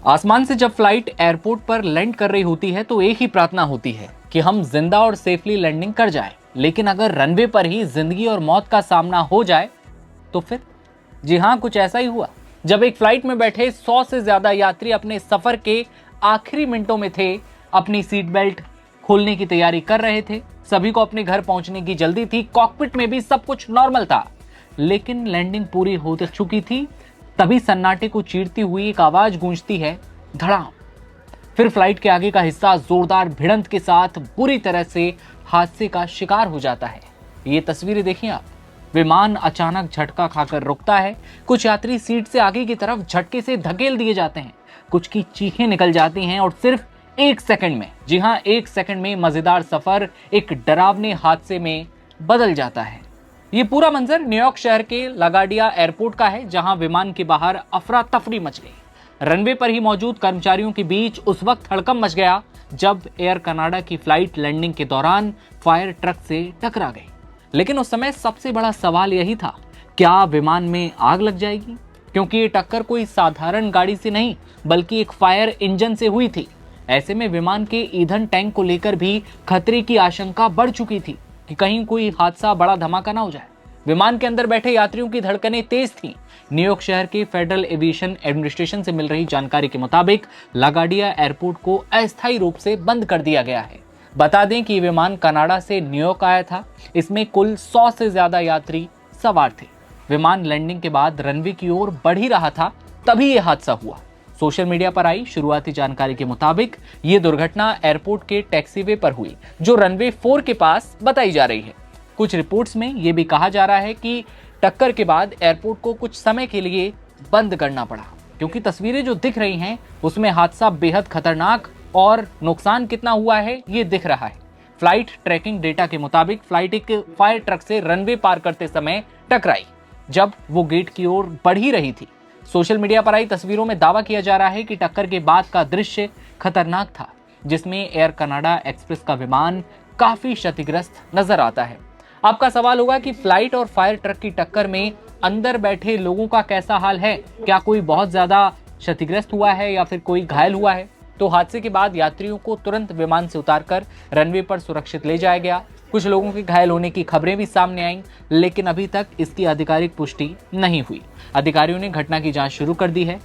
आसमान से जब फ्लाइट एयरपोर्ट पर लैंड कर रही होती है तो एक ही प्रार्थना होती है कि हम जिंदा और सेफली लैंडिंग कर जाएं। लेकिन अगर रनवे पर ही जिंदगी और मौत का सामना हो जाए तो फिर? जी हां, कुछ ऐसा ही हुआ जब एक फ्लाइट में बैठे 100 से ज्यादा यात्री अपने सफर के आखिरी मिनटों में थे, अपनी सीट बेल्ट खोलने की तैयारी कर रहे थे, सभी को अपने घर पहुंचने की जल्दी थी, कॉकपिट में भी सब कुछ नॉर्मल था। लेकिन लैंडिंग पूरी हो चुकी थी, तभी सन्नाटे को चीरती हुई एक आवाज गूंजती है, धड़ाम। फिर फ्लाइट के आगे का हिस्सा जोरदार भिड़ंत के साथ बुरी तरह से हादसे का शिकार हो जाता है। ये तस्वीरें देखिए आप। विमान अचानक झटका खाकर रुकता है, कुछ यात्री सीट से आगे की तरफ झटके से धकेल दिए जाते हैं, कुछ की चीखें निकल जाती हैं और सिर्फ 1 सेकंड में, जी हां 1 सेकंड में मजेदार सफर एक डरावने हादसे में बदल जाता है। ये पूरा मंजर न्यूयॉर्क शहर के लागार्डिया एयरपोर्ट का है, जहां विमान के बाहर अफरा तफरी मच गई। रनवे पर ही मौजूद कर्मचारियों के बीच उस वक्त हड़कंप मच गया जब एयर कनाडा की फ्लाइट लैंडिंग के दौरान फायर ट्रक से टकरा गई। लेकिन उस समय सबसे बड़ा सवाल यही था, क्या विमान में आग लग जाएगी? क्योंकि ये टक्कर कोई साधारण गाड़ी से नहीं बल्कि एक फायर इंजन से हुई थी। ऐसे में विमान के ईंधन टैंक को लेकर भी खतरे की आशंका बढ़ चुकी थी कि कहीं कोई हादसा, बड़ा धमाका ना हो जाए। विमान के अंदर बैठे यात्रियों की धड़कनें तेज थीं। न्यूयॉर्क शहर के फेडरल एविएशन एडमिनिस्ट्रेशन से मिल रही जानकारी के मुताबिक लागार्डिया एयरपोर्ट को अस्थायी रूप से बंद कर दिया गया है। बता दें कि विमान कनाडा से न्यूयॉर्क आया था। इसमें कुल 100 से ज्यादा यात्री सवार थे। विमान लैंडिंग के बाद रनवे की ओर बढ़ ही रहा था, तभी यह हादसा हुआ। सोशल मीडिया पर आई शुरुआती जानकारी के मुताबिक ये दुर्घटना एयरपोर्ट के टैक्सीवे पर हुई, जो रनवे 4 के पास बताई जा रही है। कुछ रिपोर्ट्स में यह भी कहा जा रहा है कि टक्कर के बाद एयरपोर्ट को कुछ समय के लिए बंद करना पड़ा, क्योंकि तस्वीरें जो दिख रही हैं उसमें हादसा बेहद खतरनाक और नुकसान कितना हुआ है ये दिख रहा है। फ्लाइट ट्रैकिंग डेटा के मुताबिक फ्लाइट एक फायर ट्रक से रनवे पार करते समय टकराई, जब वो गेट की ओर बढ़ ही रही थी। सोशल मीडिया पर आई तस्वीरों में दावा किया जा रहा है कि टक्कर के बाद का दृश्य खतरनाक था, जिसमें एयर कनाडा एक्सप्रेस का विमान काफी क्षतिग्रस्त नजर आता है। आपका सवाल होगा कि फ्लाइट और फायर ट्रक की टक्कर में अंदर बैठे लोगों का कैसा हाल है? क्या कोई बहुत ज्यादा क्षतिग्रस्त हुआ है या फिर कोई घायल हुआ है? तो हादसे के बाद यात्रियों को तुरंत विमान से उतारकर रनवे पर सुरक्षित ले जाया गया। कुछ लोगों के घायल होने की खबरें भी सामने आईं, लेकिन अभी तक इसकी आधिकारिक पुष्टि नहीं हुई। अधिकारियों ने घटना की जांच शुरू कर दी है।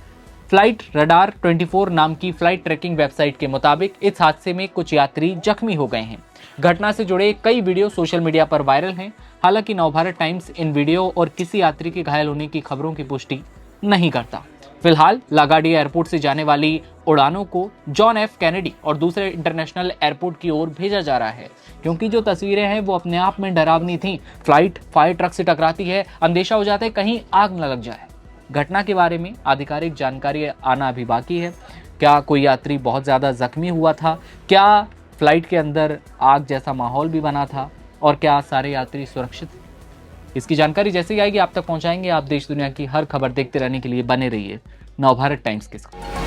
फ्लाइट रडार 24 नाम की फ्लाइट ट्रैकिंग वेबसाइट के मुताबिक इस हादसे में कुछ यात्री जख्मी हो गए हैं। घटना से जुड़े कई वीडियो सोशल मीडिया पर वायरल हैं। हालांकि नवभारत टाइम्स इन वीडियो और किसी यात्री के घायल होने की खबरों की पुष्टि नहीं करता। फिलहाल लागार्डिया एयरपोर्ट से जाने वाली उड़ानों को जॉन एफ कैनेडी और दूसरे इंटरनेशनल एयरपोर्ट की ओर भेजा जा रहा है, क्योंकि जो तस्वीरें हैं वो अपने आप में डरावनी थीं। फ्लाइट फायर ट्रक से टकराती है, अंदेशा हो जाता है कहीं आग न लग जाए। घटना के बारे में आधिकारिक जानकारी आना अभी बाकी है। क्या कोई यात्री बहुत ज़्यादा जख्मी हुआ था? क्या फ्लाइट के अंदर आग जैसा माहौल भी बना था? और क्या सारे यात्री सुरक्षित? इसकी जानकारी जैसे ही आएगी आप तक पहुंचाएंगे। आप देश दुनिया की हर खबर देखते रहने के लिए बने रहिए नवभारत टाइम्स के साथ।